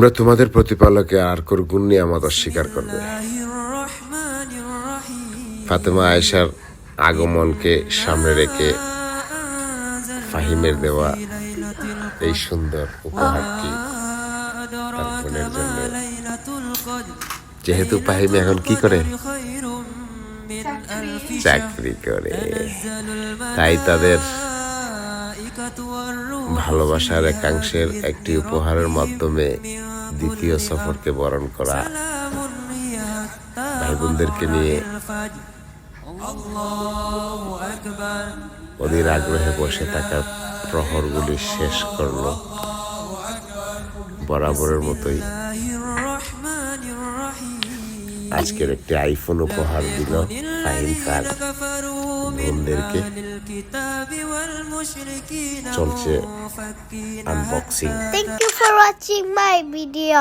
তোমরা তোমাদের প্রতিপালকে আর কোন গুণ নিয়ামত অস্বীকার করবে। ফাতেমা আয়েশার আগমনকে সামনে রেখে ফাহিমের দেওয়া এই সুন্দর উপহারটি তার বোনের জন্য। যেহেতু ফাহিম এখন কি করে, চাকরি করে, তাই তাদের ভালোবাসার একাংশের একটি উপহারের মাধ্যমে দ্বিতীয় সফরকে বরণ করা, ভাই বোনদেরকে নিয়ে অধীর আগ্রহে বসে থাকার প্রহরগুলি শেষ করলো। বরাবরের মতোই আজকের একটি আইফোন উপহার দিল ফাহিম তার বোনদেরকে। চলছে unboxing. Thank you for watching my video.